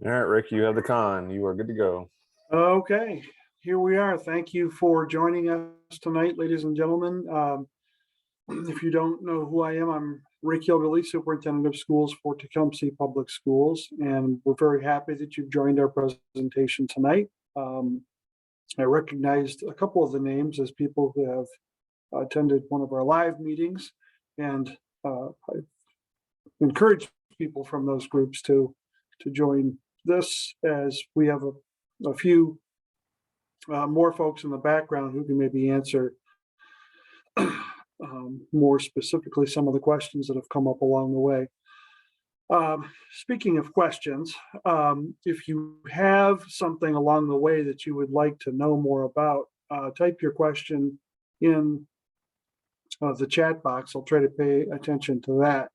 All right, Rick, you have the con. You are good to go. Okay, here we are. Thank you for joining us tonight, ladies and gentlemen. If you don't know who I am, I'm Rick Hilderly, Superintendent of Schools for Tecumseh Public Schools, and we're very happy that you've joined our presentation tonight. I recognized a couple of the names as people who have attended one of our live meetings, and I encourage people from those groups to join this, as we have a few more folks in the background who can maybe answer more specifically some of the questions that have come up along the way. Speaking of questions, if you have something along the way that you would like to know more about, type your question in the chat box. I'll try to pay attention to that.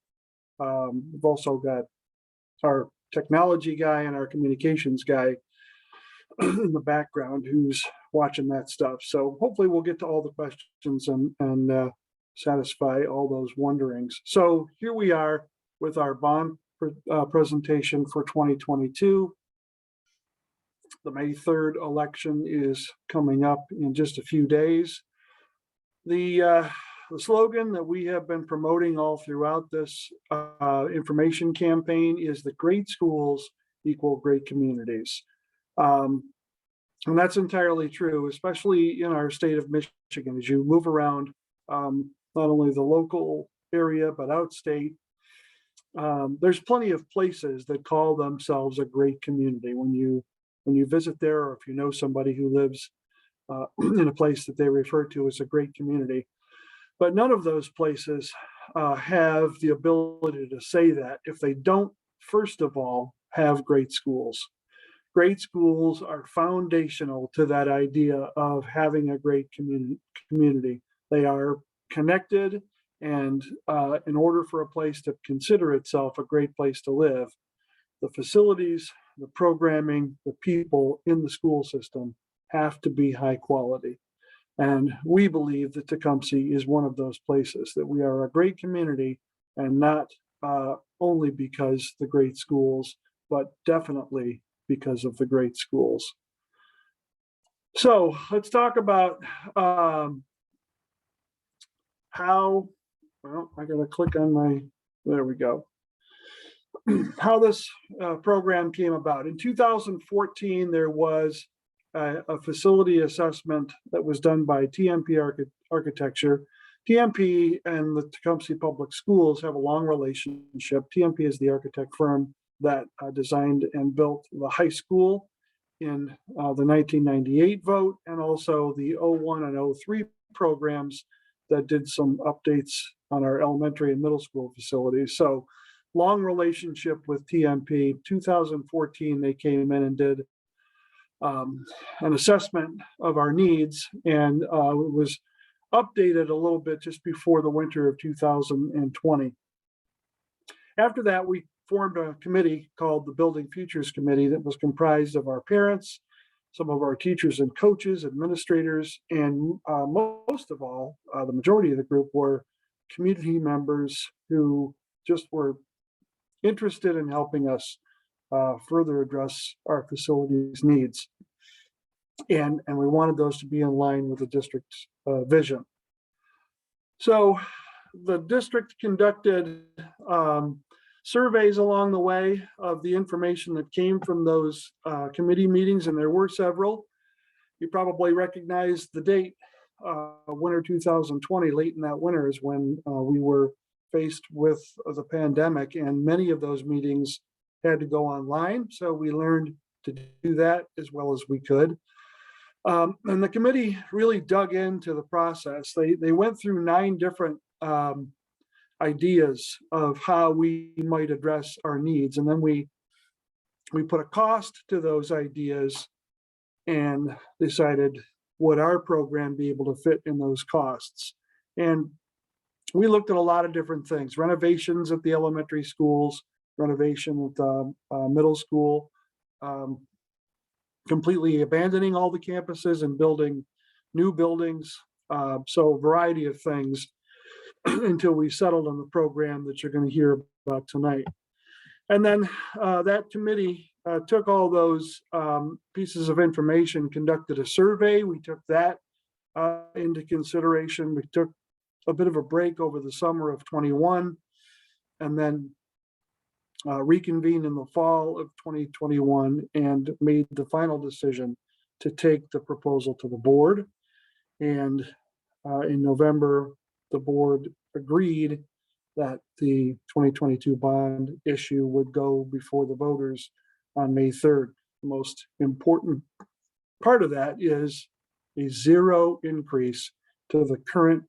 We've also got our technology guy and our communications guy in the background who's watching that stuff. So hopefully we'll get to all the questions and satisfy all those wonderings. So here we are with our bond presentation for 2022. The May 3rd election is coming up in just a few days. The slogan that we have been promoting all throughout this information campaign is that great schools equal great communities. And that's entirely true, especially in our state of Michigan. As you move around, not only the local area, but outstate, there's plenty of places that call themselves a great community. When you visit there, or if you know somebody who lives in a place that they refer to as a great community. But none of those places have the ability to say that if they don't, first of all, have great schools. Great schools are foundational to that idea of having a great community. They are connected, and in order for a place to consider itself a great place to live, the facilities, the programming, the people in the school system have to be high quality. And we believe that Tecumseh is one of those places, that we are a great community, and not only because the great schools, but definitely because of the great schools. So let's talk about how, well, I gotta click on my, there we go. How this program came about. In 2014, there was a facility assessment that was done by TMP Architecture. TMP and the Tecumseh Public Schools have a long relationship. TMP is the architect firm that designed and built the high school in the 1998 vote, and also the 01 and 03 programs that did some updates on our elementary and middle school facilities. So long relationship with TMP. 2014, they came in and did an assessment of our needs, and it was updated a little bit just before the winter of 2020. After that, we formed a committee called the Building Futures Committee that was comprised of our parents, some of our teachers and coaches, administrators, and most of all, the majority of the group were community members who just were interested in helping us further address our facilities needs. And we wanted those to be in line with the district's vision. So the district conducted surveys along the way of the information that came from those committee meetings, and there were several. You probably recognize the date, winter 2020. Late in that winter is when we were faced with the pandemic, and many of those meetings had to go online. So we learned to do that as well as we could. And the committee really dug into the process. They went through 9 different ideas of how we might address our needs. And then we put a cost to those ideas and decided, would our program be able to fit in those costs? And we looked at a lot of different things: renovations at the elementary schools, renovation at the middle school, completely abandoning all the campuses and building new buildings. So a variety of things until we settled on the program that you're going to hear about tonight. And then that committee took all those pieces of information, conducted a survey. We took that into consideration. We took a bit of a break over the summer of 21, and then reconvened in the fall of 2021 and made the final decision to take the proposal to the board. And in November, the board agreed that the 2022 bond issue would go before the voters on May 3rd. The most important part of that is a zero increase to the current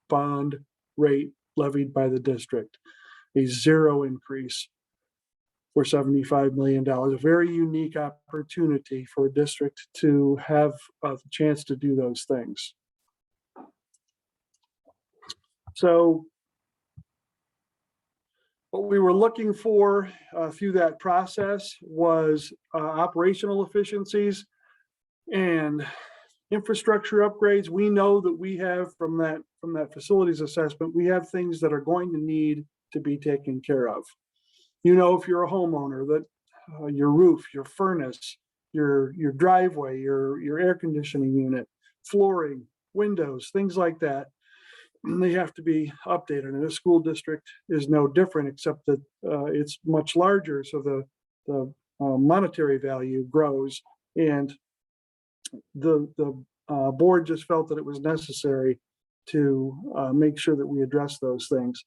bond rate levied by the district, a zero increase for $75 million, a very unique opportunity for a district to have a chance to do those things. So what we were looking for through that process was operational efficiencies and infrastructure upgrades. We know that we have from that facilities assessment, we have things that are going to need to be taken care of. You know, if you're a homeowner, that your roof, your furnace, your driveway, your air conditioning unit, flooring, windows, things like that, they have to be updated. And a school district is no different, except that it's much larger, so the monetary value grows. And the board just felt that it was necessary to make sure that we address those things.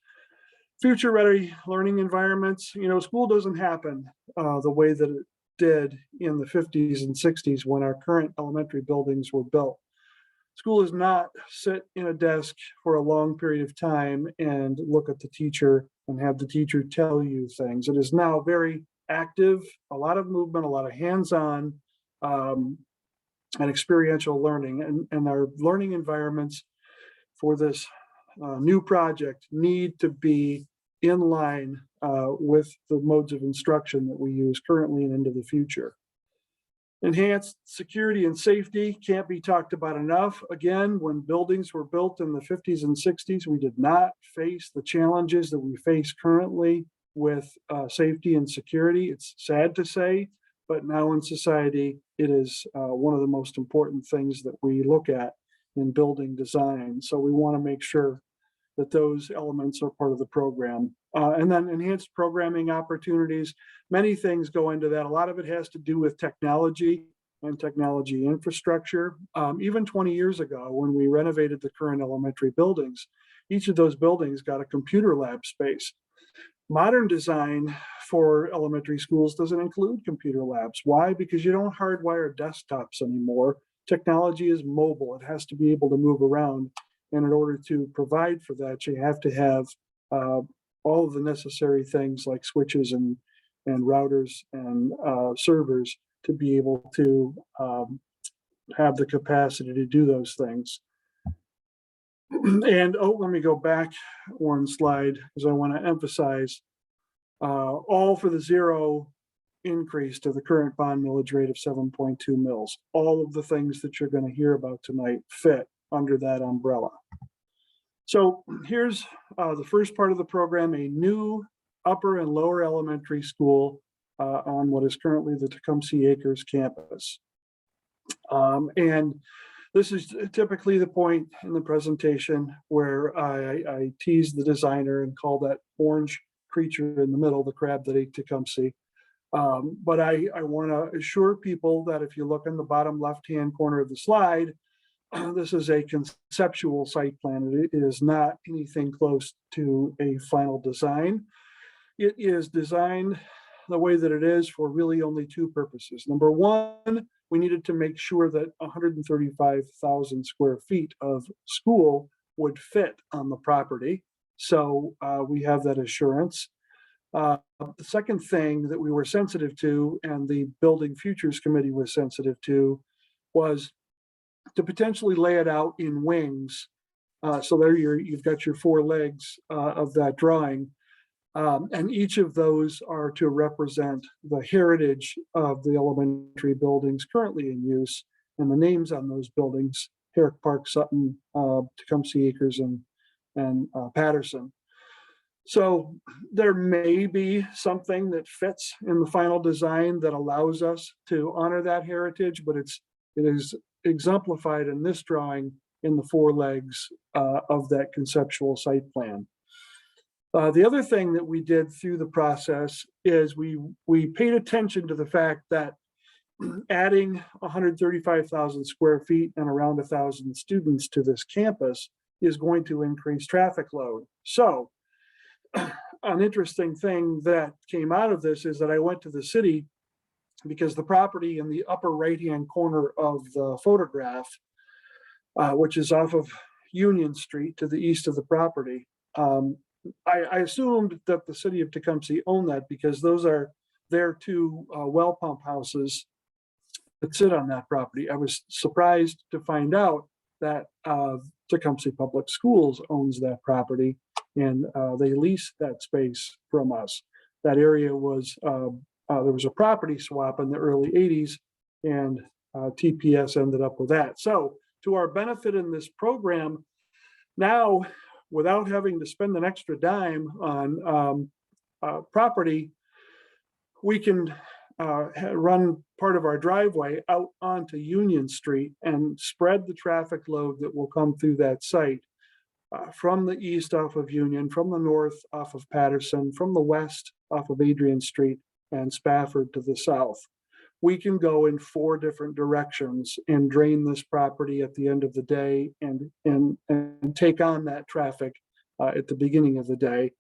Future ready learning environments. You know, school doesn't happen the way that it did in the 50s and 60s when our current elementary buildings were built. School is not sit in a desk for a long period of time and look at the teacher and have the teacher tell you things. It is now very active, a lot of movement, a lot of hands-on and experiential learning. And our learning environments for this new project need to be in line with the modes of instruction that we use currently and into the future. Enhanced security and safety can't be talked about enough. Again, when buildings were built in the 50s and 60s, we did not face the challenges that we face currently with safety and security. It's sad to say, but now in society, it is one of the most important things that we look at in building design. So we want to make sure that those elements are part of the program. And then enhanced programming opportunities. Many things go into that. A lot of it has to do with technology and technology infrastructure. Even 20 years ago, when we renovated the current elementary buildings, each of those buildings got a computer lab space. Modern design for elementary schools doesn't include computer labs. Why? Because you don't hardwire desktops anymore. Technology is mobile. It has to be able to move around. And in order to provide for that, you have to have all of the necessary things like switches and routers and servers to be able to have the capacity to do those things. And let me go back one slide because I want to emphasize all for the zero increase to the current bond millage rate of 7.2 mils. All of the things that you're going to hear about tonight fit under that umbrella. So here's the first part of the program, a new upper and lower elementary school on what is currently the Tecumseh Acres campus. And this is typically the point in the presentation where I tease the designer and call that orange creature in the middle the crab that ate Tecumseh. But I want to assure people that if you look in the bottom left-hand corner of the slide, this is a conceptual site plan. It is not anything close to a final design. It is designed the way that it is for really only two purposes. Number one, we needed to make sure that 135,000 square feet of school would fit on the property. So we have that assurance. The second thing that we were sensitive to, and the Building Futures Committee was sensitive to, was to potentially lay it out in wings. So there you've got your four legs of that drawing. And each of those are to represent the heritage of the elementary buildings currently in use, and the names on those buildings: Herrick Park, Sutton, Tecumseh Acres, and Patterson. So there may be something that fits in the final design that allows us to honor that heritage, but it is exemplified in this drawing in the four legs of that conceptual site plan. The other thing that we did through the process is we paid attention to the fact that adding 135,000 square feet and around 1,000 students to this campus is going to increase traffic load. So an interesting thing that came out of this is that I went to the city because the property in the upper right-hand corner of the photograph, which is off of Union Street to the east of the property, I assumed that the city of Tecumseh owned that because those are their two well pump houses that sit on that property. I was surprised to find out that Tecumseh Public Schools owns that property, and they lease that space from us. That area was, there was a property swap in the early 80s, and TPS ended up with that. So to our benefit in this program, now, without having to spend an extra dime on property, we can run part of our driveway out onto Union Street and spread the traffic load that will come through that site from the east off of Union, from the north off of Patterson, from the west off of Adrian Street, and Spafford to the south. We can go in four different directions and drain this property at the end of the day and take on that traffic at the beginning of the day.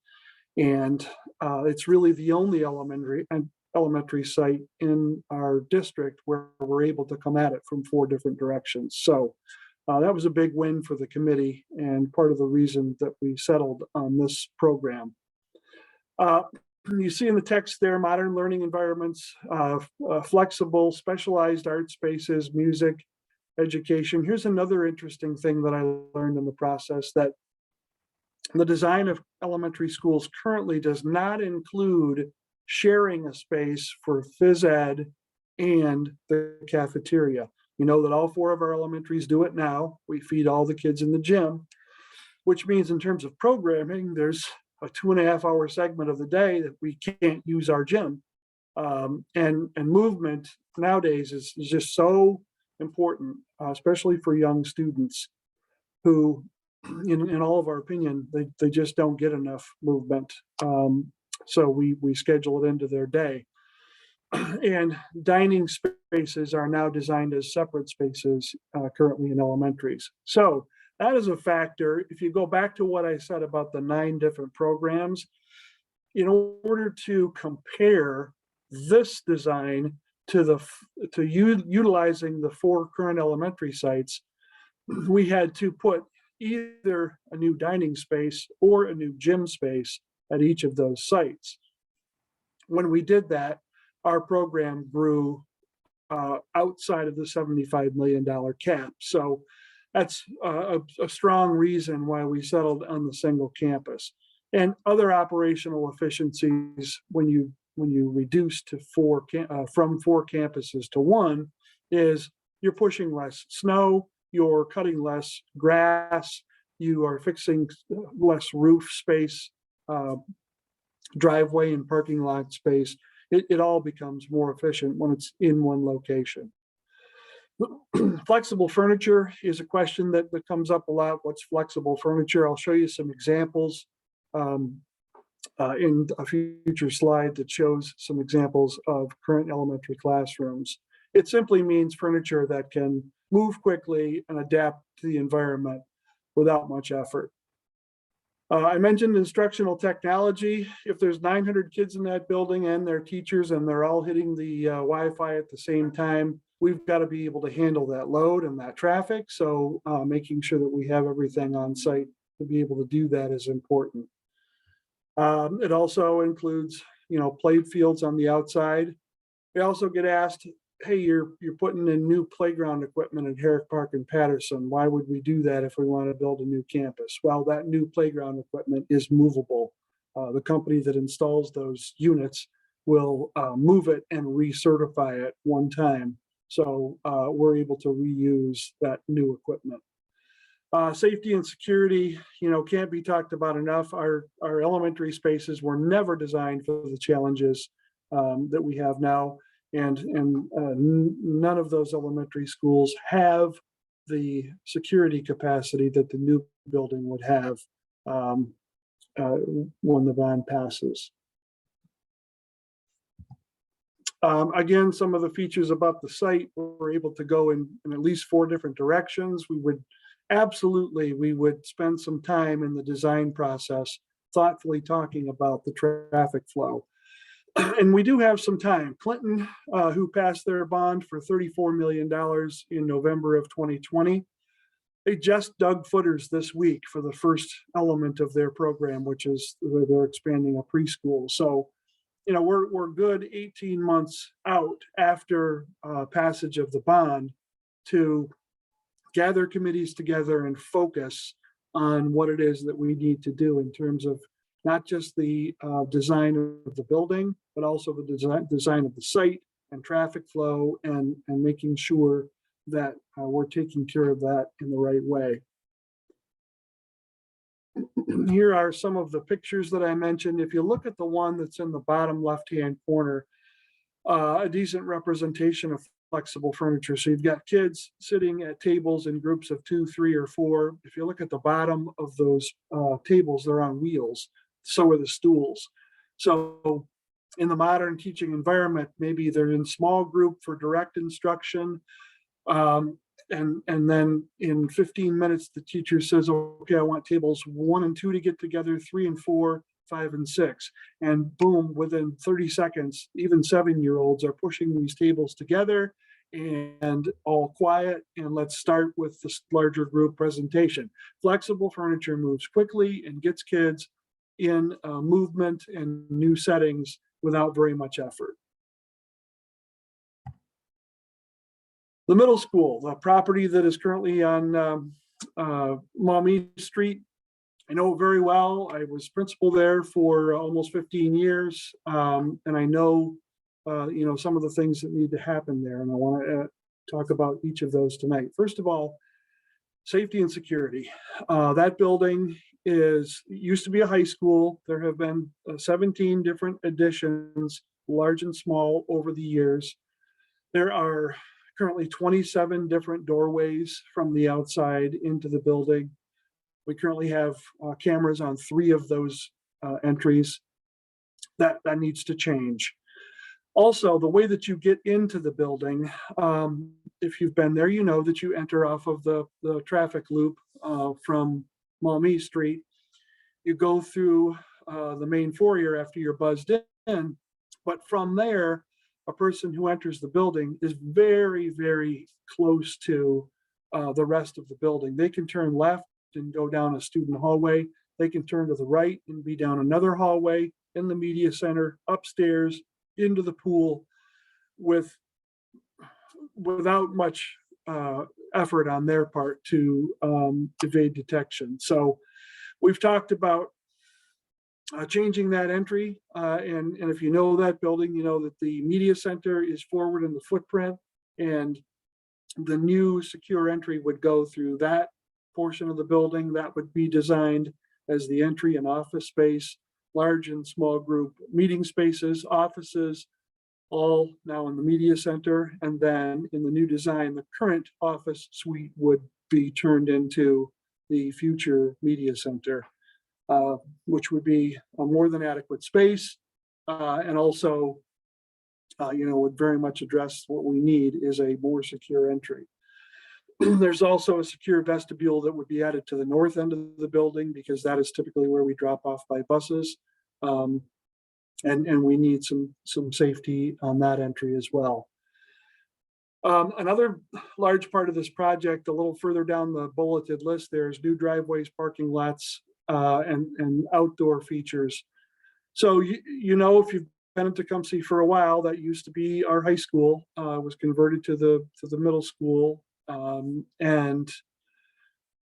And it's really the only elementary site in our district where we're able to come at it from four different directions. So that was a big win for the committee and part of the reason that we settled on this program. You see in the text there, modern learning environments, flexible, specialized art spaces, music, education. Here's another interesting thing that I learned in the process, that the design of elementary schools currently does not include sharing a space for phys ed and the cafeteria. You know that all four of our elementaries do it now. We feed all the kids in the gym, which means in terms of programming, there's a 2.5 hour segment of the day that we can't use our gym. And movement nowadays is just so important, especially for young students who, in all of our opinion, they just don't get enough movement. So we schedule it into their day. And dining spaces are now designed as separate spaces currently in elementaries. So that is a factor. If you go back to what I said about the 9 different programs, in order to compare this design to utilizing the 4 current elementary sites, we had to put either a new dining space or a new gym space at each of those sites. When we did that, our program grew outside of the $75 million cap. So that's a strong reason why we settled on the single campus. And other operational efficiencies when you reduce to from 4 campuses to 1 is you're pushing less snow, you're cutting less grass, you are fixing less roof space, driveway and parking lot space. It all becomes more efficient when it's in one location. Flexible furniture is a question that comes up a lot. What's flexible furniture? I'll show you some examples in a future slide that shows some examples of current elementary classrooms. It simply means furniture that can move quickly and adapt to the environment without much effort. I mentioned instructional technology. If there's 900 kids in that building and their teachers and they're all hitting the Wi-Fi at the same time, we've got to be able to handle that load and that traffic. So making sure that we have everything on site to be able to do that is important. It also includes, play fields on the outside. We also get asked, hey, you're putting in new playground equipment at Herrick Park and Patterson. Why would we do that if we want to build a new campus? Well, that new playground equipment is movable. The company that installs those units will move it and recertify it one time. So we're able to reuse that new equipment. Safety and security, can't be talked about enough. Our elementary spaces were never designed for the challenges that we have now, and none of those elementary schools have the security capacity that the new building would have when the bond passes. Again, some of the features about the site, we're able to go in at least 4 different directions. We would spend some time in the design process, thoughtfully talking about the traffic flow. And we do have some time. Clinton, who passed their bond for $34 million in November of 2020, they just dug footers this week for the first element of their program, which is where they're expanding a preschool. So, we're good 18 months out after passage of the bond to gather committees together and focus on what it is that we need to do in terms of not just the design of the building, but also the design of the site and traffic flow, and making sure that we're taking care of that in the right way. Here are some of the pictures that I mentioned. If you look at the one that's in the bottom left-hand corner, a decent representation of flexible furniture. So you've got kids sitting at tables in groups of 2, 3, or 4. If you look at the bottom of those tables, they're on wheels. So are the stools. So in the modern teaching environment, maybe they're in small group for direct instruction. And then in 15 minutes, the teacher says, okay, I want tables 1 and 2 to get together, 3 and 4, 5 and 6. And boom, within 30 seconds, even 7-year-olds are pushing these tables together, and all quiet. And let's start with the larger group presentation. Flexible furniture moves quickly and gets kids in movement and new settings without very much effort. The middle school, the property that is currently on Maumee Street, I know it very well. I was principal there for almost 15 years, and I know, some of the things that need to happen there, and I want to talk about each of those tonight. First of all, safety and security. That building used to be a high school. There have been 17 different additions, large and small, over the years. There are currently 27 different doorways from the outside into the building. We currently have cameras on 3 of those entries. That needs to change. Also, the way that you get into the building, if you've been there, you know that you enter off of the traffic loop from Maumee Street. You go through the main foyer after you're buzzed in, but from there, a person who enters the building is very, very close to the rest of the building. They can turn left and go down a student hallway. They can turn to the right and be down another hallway, in the media center, upstairs, into the pool, without much effort on their part to evade detection. So we've talked about changing that entry, and if you know that building, you know that the media center is forward in the footprint, and the new secure entry would go through that portion of the building. That would be designed as the entry and office space, large and small group meeting spaces, offices, all now in the media center. And then in the new design, the current office suite would be turned into the future media center, which would be a more than adequate space, and also, would very much address what we need is a more secure entry. There's also a secure vestibule that would be added to the north end of the building, because that is typically where we drop off by buses. And we need some safety on that entry as well. Another large part of this project, a little further down the bulleted list, there's new driveways, parking lots, and outdoor features. So, if you've been in Tecumseh for a while, that used to be our high school, was converted to the middle school. And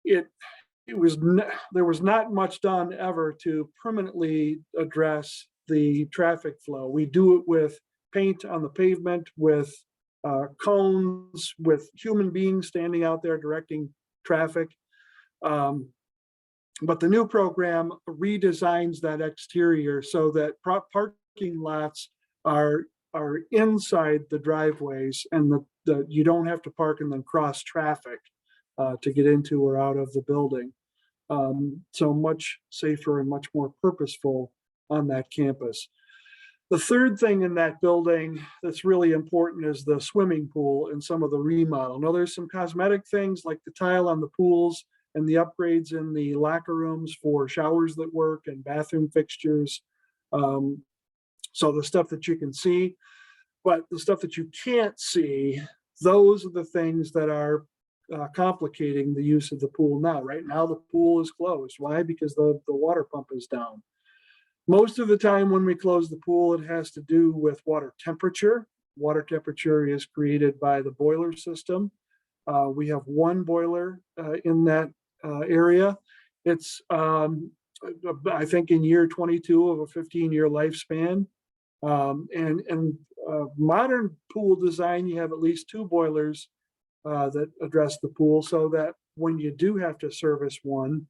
there was not much done ever to permanently address the traffic flow. We do it with paint on the pavement, with cones, with human beings standing out there directing traffic. But the new program redesigns that exterior so that parking lots are inside the driveways, and you don't have to park and then cross traffic to get into or out of the building. So much safer and much more purposeful on that campus. The third thing in that building that's really important is the swimming pool and some of the remodel. Now, there's some cosmetic things like the tile on the pools and the upgrades in the locker rooms for showers that work and bathroom fixtures. So the stuff that you can see, but the stuff that you can't see, those are the things that are complicating the use of the pool now. Right now, the pool is closed. Why? Because the water pump is down. Most of the time when we close the pool, it has to do with water temperature. Water temperature is created by the boiler system. We have one boiler in that area. It's, I think, in year 22 of a 15-year lifespan. And modern pool design, you have at least two boilers that address the pool, so that when you do have to service one,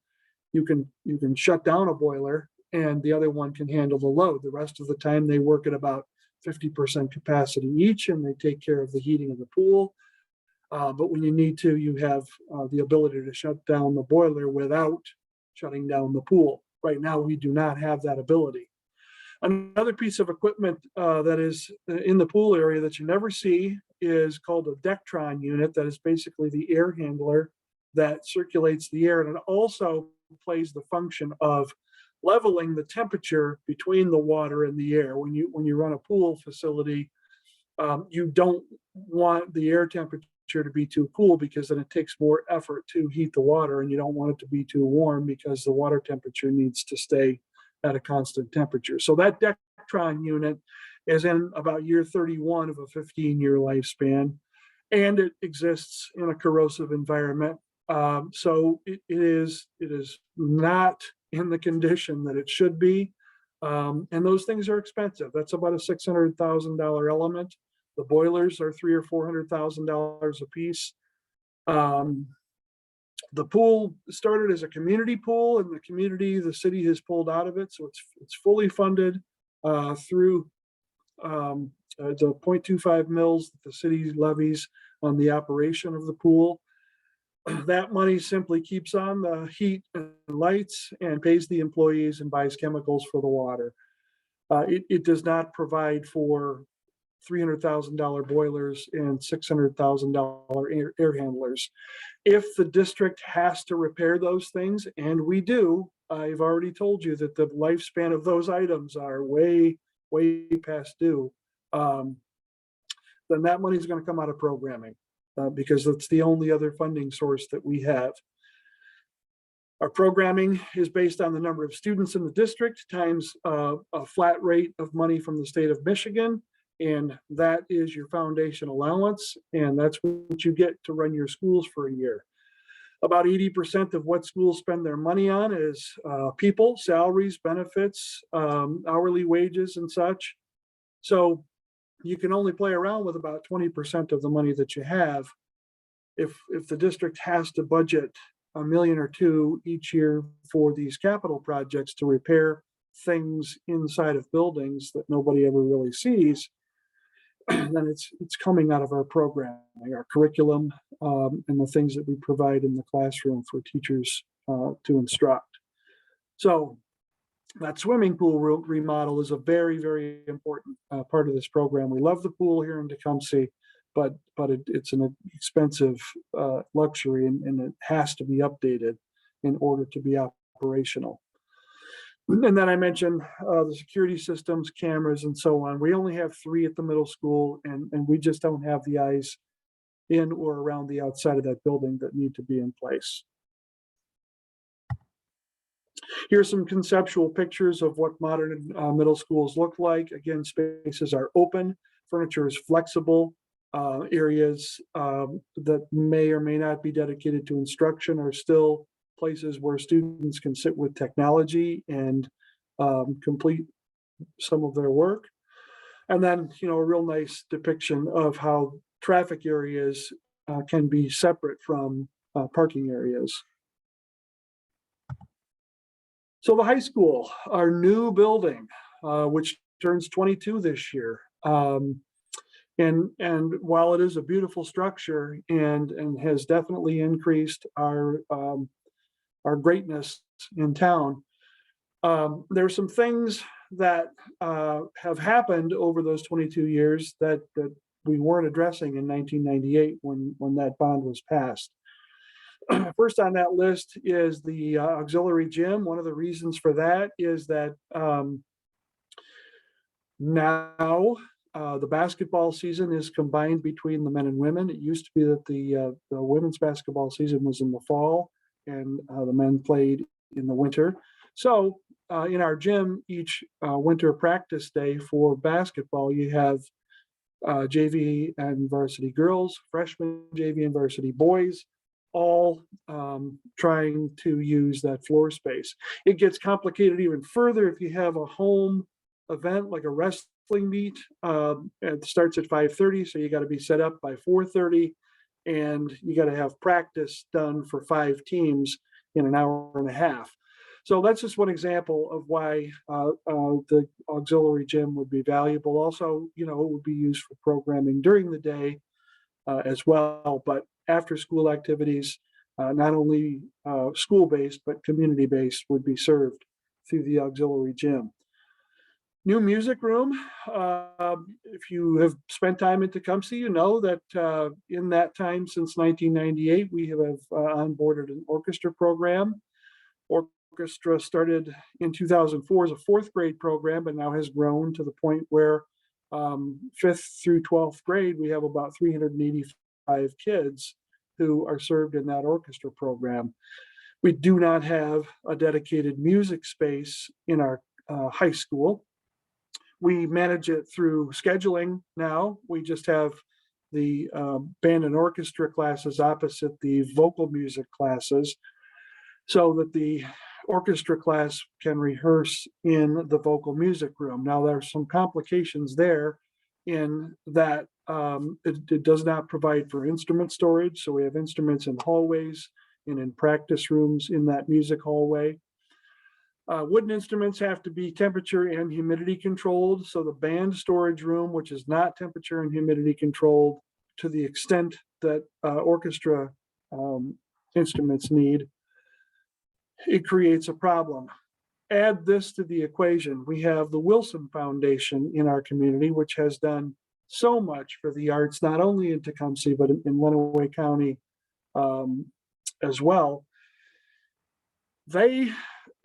you can shut down a boiler and the other one can handle the load. The rest of the time they work at about 50% capacity each, and they take care of the heating of the pool. But when you need to, you have the ability to shut down the boiler without shutting down the pool. Right now, we do not have that ability. Another piece of equipment that is in the pool area that you never see is called a Dectron unit. That is basically the air handler that circulates the air, and it also plays the function of leveling the temperature between the water and the air. When you run a pool facility, you don't want the air temperature to be too cool, because then it takes more effort to heat the water, and you don't want it to be too warm because the water temperature needs to stay at a constant temperature. So that Dectron unit is in about year 31 of a 15-year lifespan, and it exists in a corrosive environment. So it is not in the condition that it should be. And those things are expensive. That's about a $600,000 element. The boilers are $300,000 or $400,000 a piece. The pool started as a community pool, and the city has pulled out of it, so it's fully funded through the 0.25 mils that the city levies on the operation of the pool. That money simply keeps on the heat and lights and pays the employees and buys chemicals for the water. It does not provide for $300,000 boilers and $600,000 air handlers. If the district has to repair those things, and we do, I've already told you that the lifespan of those items are way past due, then that money is going to come out of programming, because it's the only other funding source that we have. Our programming is based on the number of students in the district times a flat rate of money from the state of Michigan. And that is your foundation allowance, and that's what you get to run your schools for a year. About 80% of what schools spend their money on is people, salaries, benefits, hourly wages, and such. So you can only play around with about 20% of the money that you have. If the district has to budget $1 million or $2 million each year for these capital projects to repair things inside of buildings that nobody ever really sees, then it's coming out of our programming, our curriculum, and the things that we provide in the classroom for teachers to instruct. So that swimming pool remodel is a very important part of this program. We love the pool here in Tecumseh, but it's an expensive luxury, and it has to be updated in order to be operational. And then I mentioned the security systems, cameras, and so on. We only have 3 at the middle school, and we just don't have the eyes in or around the outside of that building that need to be in place. Here's some conceptual pictures of what modern middle schools look like. Again, spaces are open, furniture is flexible. Areas that may or may not be dedicated to instruction are still places where students can sit with technology and complete some of their work. And then, a real nice depiction of how traffic areas can be separate from parking areas. So the high school, our new building, which turns 22 this year. And while it is a beautiful structure and has definitely increased our greatness in town, there's some things that have happened over those 22 years that we weren't addressing in 1998 when that bond was passed. First on that list is the auxiliary gym. One of the reasons for that is that now the basketball season is combined between the men and women. It used to be that the women's basketball season was in the fall and the men played in the winter. So in our gym, each winter practice day for basketball, you have JV and varsity girls, freshman JV and varsity boys, all trying to use that floor space. It gets complicated even further if you have a home event like a wrestling meet. It starts at 5:30, so you got to be set up by 4:30, and you got to have practice done for 5 teams in an hour and a half. So that's just one example of why the auxiliary gym would be valuable. Also, it would be used for programming during the day as well, but after school activities, not only school-based, but community-based would be served through the auxiliary gym. New music room. If you have spent time in Tecumseh, you know that in that time since 1998, we have onboarded an orchestra program. Orchestra started in 2004 as a 4th grade program, but now has grown to the point where 5th through 12th grade, we have about 385 kids who are served in that orchestra program. We do not have a dedicated music space in our high school. We manage it through scheduling now. We just have the band and orchestra classes opposite the vocal music classes so that the orchestra class can rehearse in the vocal music room. Now, there's some complications there in that it does not provide for instrument storage. So we have instruments in hallways and in practice rooms in that music hallway. Wooden instruments have to be temperature and humidity controlled. So the band storage room, which is not temperature and humidity controlled to the extent that orchestra instruments need, it creates a problem. Add this to the equation. We have the Wilson Foundation in our community, which has done so much for the arts, not only in Tecumseh, but in Lenawee County as well. They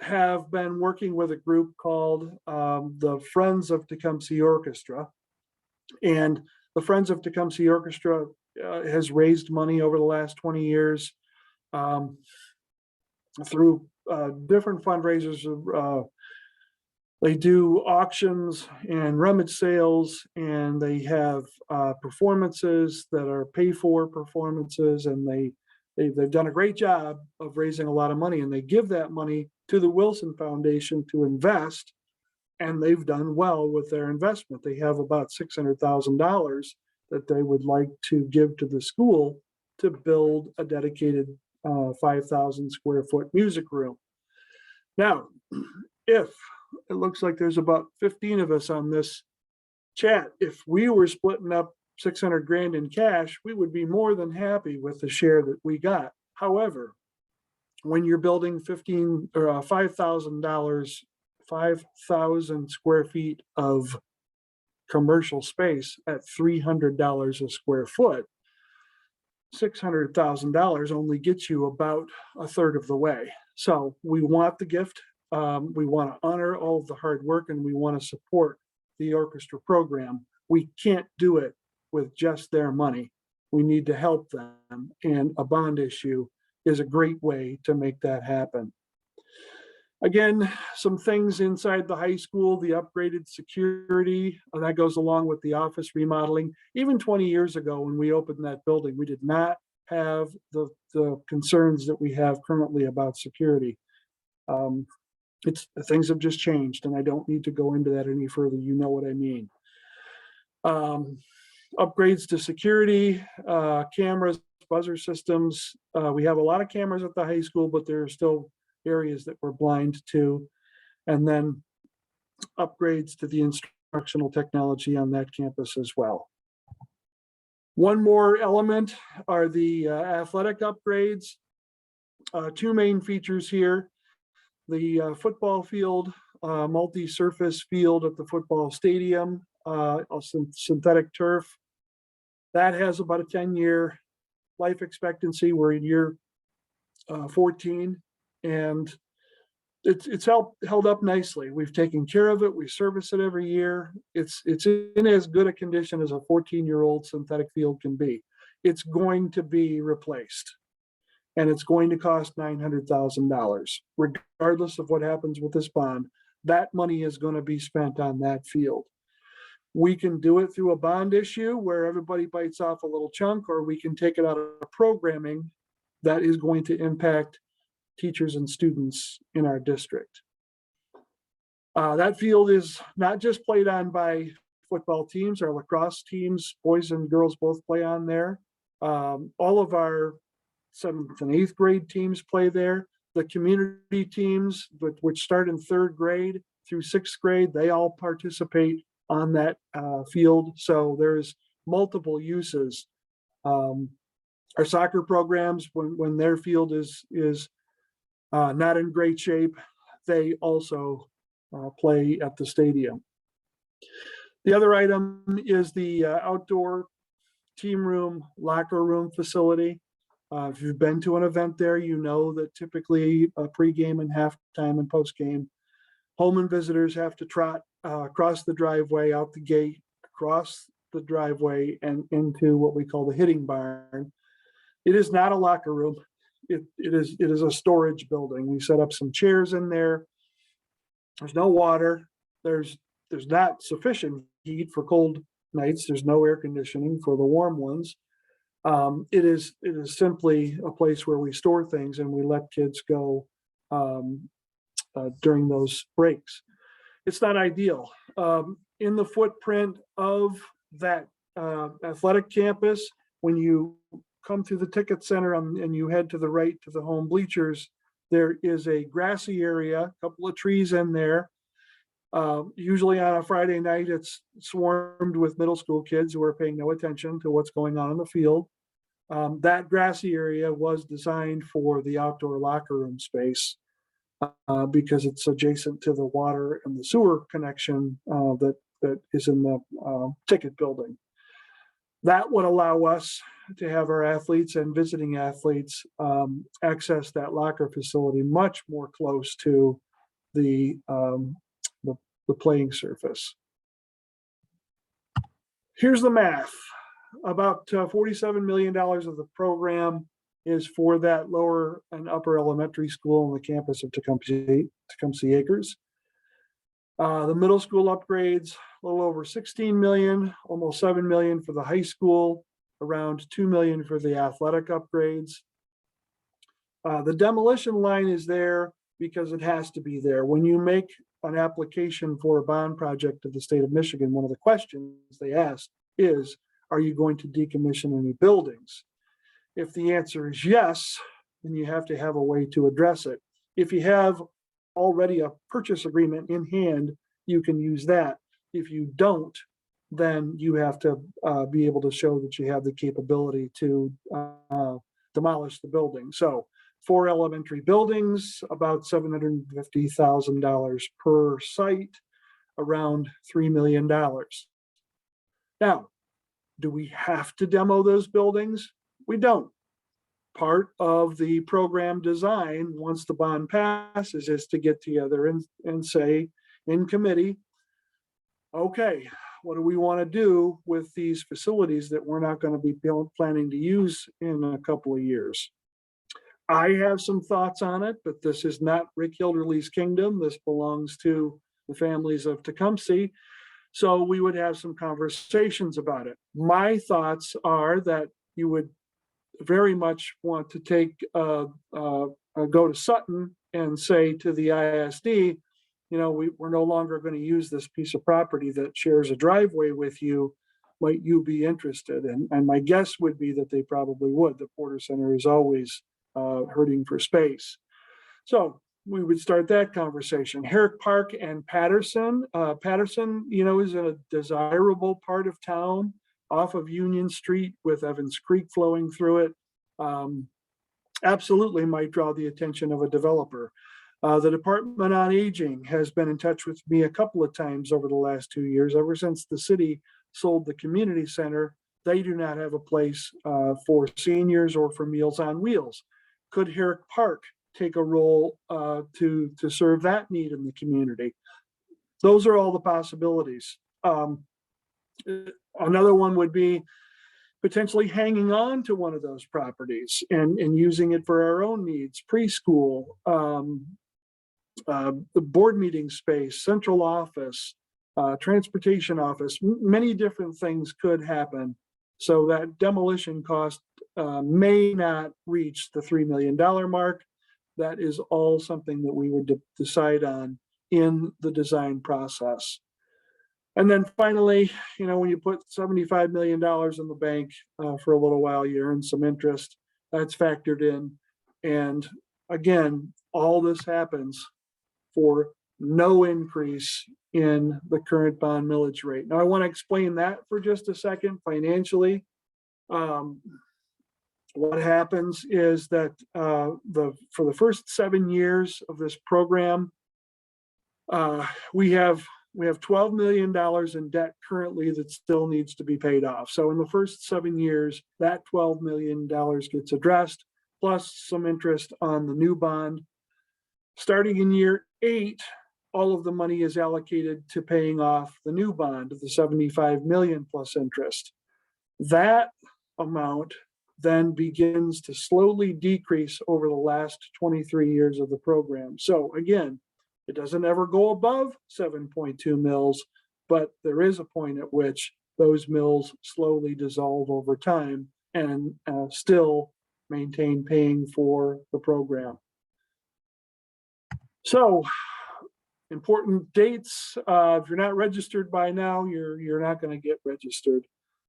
have been working with a group called the Friends of Tecumseh Orchestra. And the Friends of Tecumseh Orchestra has raised money over the last 20 years through different fundraisers. They do auctions and rummage sales, and they have performances that are pay-for performances, and they've done a great job of raising a lot of money, and they give that money to the Wilson Foundation to invest, and they've done well with their investment. They have about $600,000 that they would like to give to the school to build a dedicated 5,000 square foot music room. Now, if it looks like there's about 15 of us on this chat, if we were splitting up 600 grand in cash, we would be more than happy with the share that we got. However, when you're building $5,000 square feet of commercial space at $300 a square foot, $600,000 only gets you about a third of the way. So we want the gift. We want to honor all of the hard work, and we want to support the orchestra program. We can't do it with just their money. We need to help them, and a bond issue is a great way to make that happen. Again, some things inside the high school, the upgraded security, that goes along with the office remodeling. Even 20 years ago when we opened that building, we did not have the concerns that we have currently about security. Things have just changed, and I don't need to go into that any further. You know what I mean. Upgrades to security, cameras, buzzer systems. We have a lot of cameras at the high school, but there are still areas that we're blind to, and then upgrades to the instructional technology on that campus as well. One more element are the athletic upgrades. Two main features here: the football field, multi-surface field at the football stadium, synthetic turf. That has about a 10-year life expectancy. We're in year 14, and it's held up nicely. We've taken care of it. We service it every year. It's in as good a condition as a 14-year-old synthetic field can be. It's going to be replaced, and it's going to cost $900,000. Regardless of what happens with this bond, that money is going to be spent on that field. We can do it through a bond issue where everybody bites off a little chunk, or we can take it out of programming that is going to impact teachers and students in our district. That field is not just played on by football teams. Our lacrosse teams, boys and girls, both play on there. All of our 7th and 8th grade teams play there. The community teams, which start in 3rd grade through 6th grade, they all participate on that field. So there's multiple uses. Our soccer programs, when their field is not in great shape, they also play at the stadium. The other item is the outdoor team room, locker room facility. If you've been to an event there, you know that typically pregame and halftime and postgame, home and visitors have to trot across the driveway, out the gate, across the driveway, and into what we call the hitting barn. It is not a locker room. It is a storage building. We set up some chairs in there. There's no water. There's not sufficient heat for cold nights. There's no air conditioning for the warm ones. It is simply a place where we store things, and we let kids go during those breaks. It's not ideal. In the footprint of that athletic campus, when you come through the ticket center and you head to the right to the home bleachers, there is a grassy area, a couple of trees in there. Usually on a Friday night, it's swarmed with middle school kids who are paying no attention to what's going on in the field. That grassy area was designed for the outdoor locker room space because it's adjacent to the water and the sewer connection that is in the ticket building. That would allow us to have our athletes and visiting athletes access that locker facility much more close to the playing surface. Here's the math. About $47 million of the program is for that lower and upper elementary school on the campus of Tecumseh Acres. The middle school upgrades, a little over 16 million, almost 7 million for the high school, around 2 million for the athletic upgrades. The demolition line is there because it has to be there. When you make an application for a bond project to the state of Michigan, one of the questions they ask is, are you going to decommission any buildings? If the answer is yes, then you have to have a way to address it. If you have already a purchase agreement in hand, you can use that. If you don't, then you have to be able to show that you have the capability to demolish the building. So 4 elementary buildings, about $750,000 per site, around $3 million. Now, do we have to demo those buildings? We don't. Part of the program design, once the bond passes, is to get together and say in committee, okay, what do we want to do with these facilities that we're not going to be planning to use in a couple of years? I have some thoughts on it, but this is not Rick Hilderly's kingdom. This belongs to the families of Tecumseh. So we would have some conversations about it. My thoughts are that you would very much want to go to Sutton and say to the ISD, we're no longer going to use this piece of property that shares a driveway with you. Might you be interested? And my guess would be that they probably would. The Porter Center is always hurting for space. So we would start that conversation. Herrick Park and Patterson. Patterson, is a desirable part of town off of Union Street with Evans Creek flowing through it. Absolutely might draw the attention of a developer. The Department on Aging has been in touch with me a couple of times over the last 2 years. Ever since the city sold the community center, they do not have a place for seniors or for Meals on Wheels. Could Herrick Park take a role to serve that need in the community? Those are all the possibilities. Another one would be potentially hanging on to one of those properties and using it for our own needs, preschool, the board meeting space, central office, transportation office. Many different things could happen. So that demolition cost may not reach the $3 million mark. That is all something that we would decide on in the design process. And then finally, when you put $75 million in the bank for a little while, you earn some interest. That's factored in. And again, all this happens for no increase in the current bond millage rate. Now, I want to explain that for just a second financially. What happens is that for the first 7 years of this program, we have $12 million in debt currently that still needs to be paid off. So in the first 7 years, that $12 million gets addressed, plus some interest on the new bond. Starting in year 8, all of the money is allocated to paying off the new bond of the $75 million plus interest. That amount then begins to slowly decrease over the last 23 years of the program. So again, it doesn't ever go above 7.2 mils, but there is a point at which those mills slowly dissolve over time and still maintain paying for the program. So important dates. If you're not registered by now, you're not going to get registered.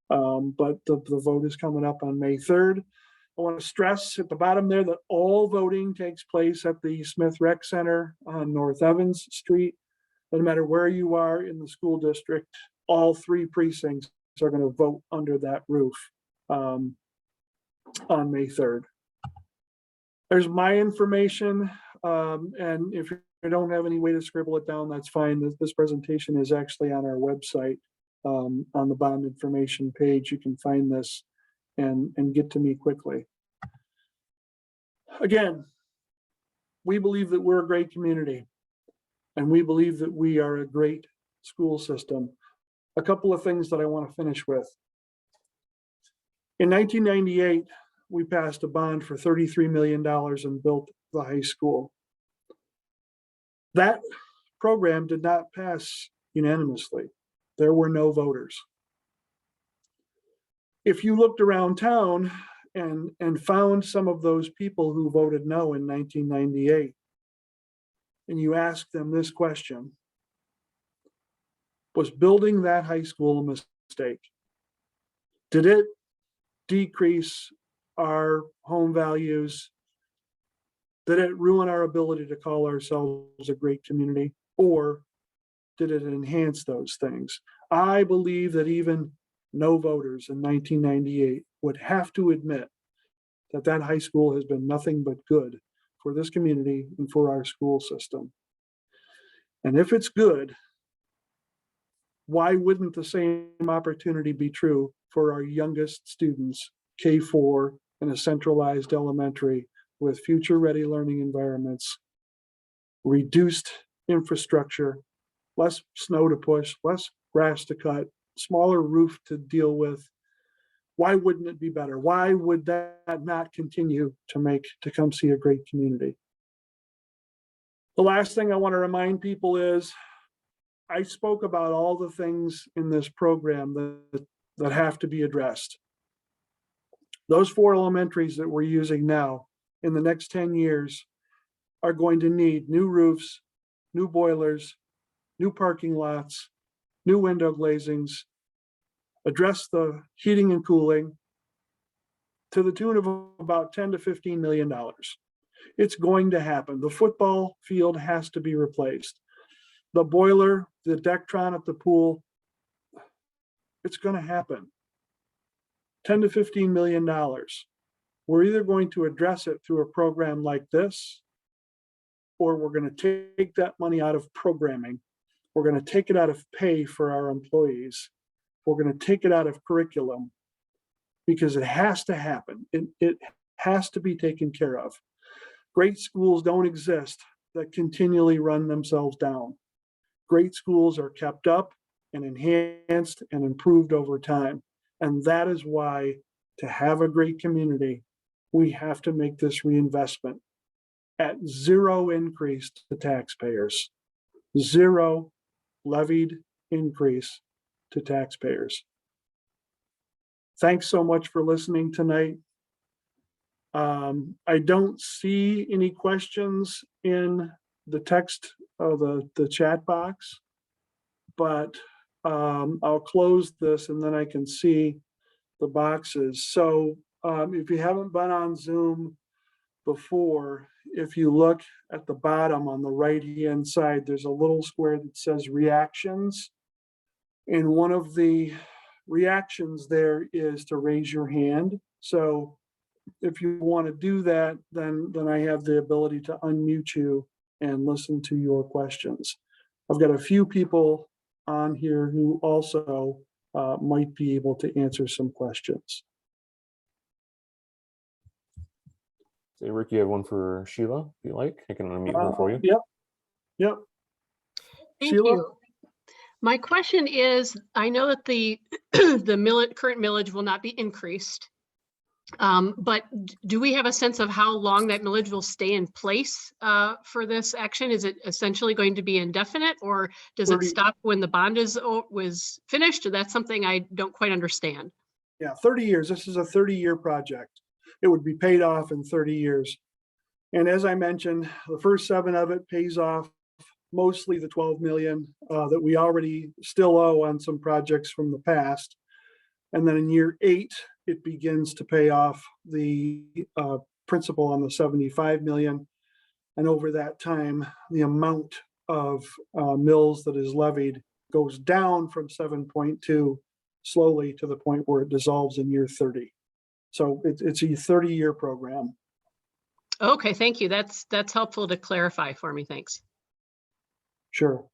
But the vote is coming up on May 3rd. I want to stress at the bottom there that all voting takes place at the Smith Rec Center on North Evans Street. No matter where you are in the school district, all 3 precincts are going to vote under that roof on May 3rd. There's my information, and if you don't have any way to scribble it down, that's fine. This presentation is actually on our website. On the bond information page, you can find this and get to me quickly. Again, we believe that we're a great community, and we believe that we are a great school system. A couple of things that I want to finish with. In 1998, we passed a bond for $33 million and built the high school. That program did not pass unanimously. There were no voters. If you looked around town and found some of those people who voted no in 1998, and you asked them this question: was building that high school a mistake? Did it decrease our home values? Did it ruin our ability to call ourselves a great community? Or did it enhance those things? I believe that even no voters in 1998 would have to admit that that high school has been nothing but good for this community and for our school system. And if it's good, why wouldn't the same opportunity be true for our youngest students, K4 in a centralized elementary with future-ready learning environments, reduced infrastructure, less snow to push, less grass to cut, smaller roof to deal with? Why wouldn't it be better? Why would that not continue to come see a great community? The last thing I want to remind people is I spoke about all the things in this program that have to be addressed. Those 4 elementaries that we're using now in the next 10 years are going to need new roofs, new boilers, new parking lots, new window glazings, address the heating and cooling to the tune of about $10 to $15 million. It's going to happen. The football field has to be replaced. The boiler, the Dectron at the pool, it's going to happen. $10 to $15 million. We're either going to address it through a program like this, or we're going to take that money out of programming. We're going to take it out of pay for our employees. We're going to take it out of curriculum, because it has to happen. It has to be taken care of. Great schools don't exist that continually run themselves down. Great schools are kept up and enhanced and improved over time. And that is why, to have a great community, we have to make this reinvestment at zero increase to taxpayers. Zero levied increase to taxpayers. Thanks so much for listening tonight. I don't see any questions in the text of the chat box, but I'll close this and then I can see the boxes. So if you haven't been on Zoom before, if you look at the bottom on the right-hand side, there's a little square that says reactions. And one of the reactions there is to raise your hand. So if you want to do that, then I have the ability to unmute you and listen to your questions. I've got a few people on here who also might be able to answer some questions. Say, Rick, you have one for Sheila, if you like. I can unmute her for you. Yep. Thank Sheila? you. My question is, I know that the current millage will not be increased, but do we have a sense of how long that millage will stay in place for this action? Is it essentially going to be indefinite, or does it stop when the bond was finished? Or that's something I don't quite understand. Yeah, 30 years. This is a 30-year project. It would be paid off in 30 years. And as I mentioned, the first 7 of it pays off mostly the 12 million that we already still owe on some projects from the past. And then in year 8, it begins to pay off the principal on the 75 million. And over that time, the amount of mills that is levied goes down from 7.2 slowly to the point where it dissolves in year 30. So it's a 30-year program. Okay, thank you. That's helpful to clarify for me. Thanks. Sure.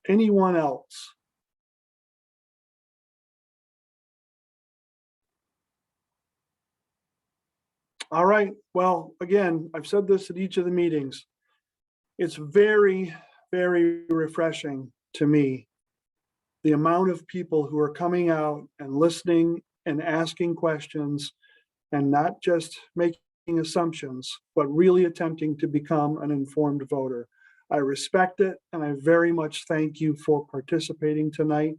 Anyone else? All right. Well, again, I've said this at each of the meetings. It's very, very refreshing to me, the amount of people who are coming out and listening and asking questions and not just making assumptions, but really attempting to become an informed voter. I respect it, and I very much thank you for participating tonight.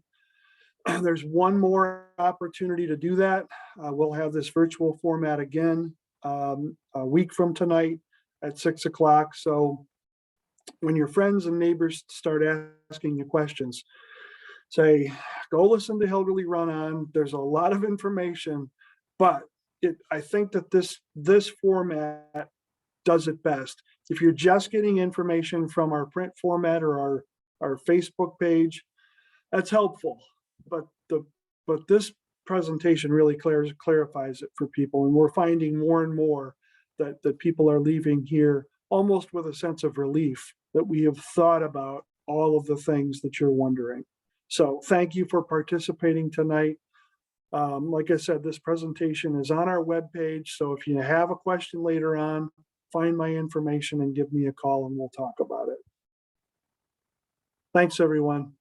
There's one more opportunity to do that. We'll have this virtual format again a week from tonight at 6 o'clock. So when your friends and neighbors start asking you questions, say, go listen to Hillbilly Run On. There's a lot of information, but I think that this format does it best. If you're just getting information from our print format or our Facebook page, that's helpful. But this presentation really clarifies it for people, and we're finding more and more that people are leaving here almost with a sense of relief that we have thought about all of the things that you're wondering. So thank you for participating tonight. Like I said, this presentation is on our webpage. So if you have a question later on, find my information and give me a call and we'll talk about it. Thanks, everyone.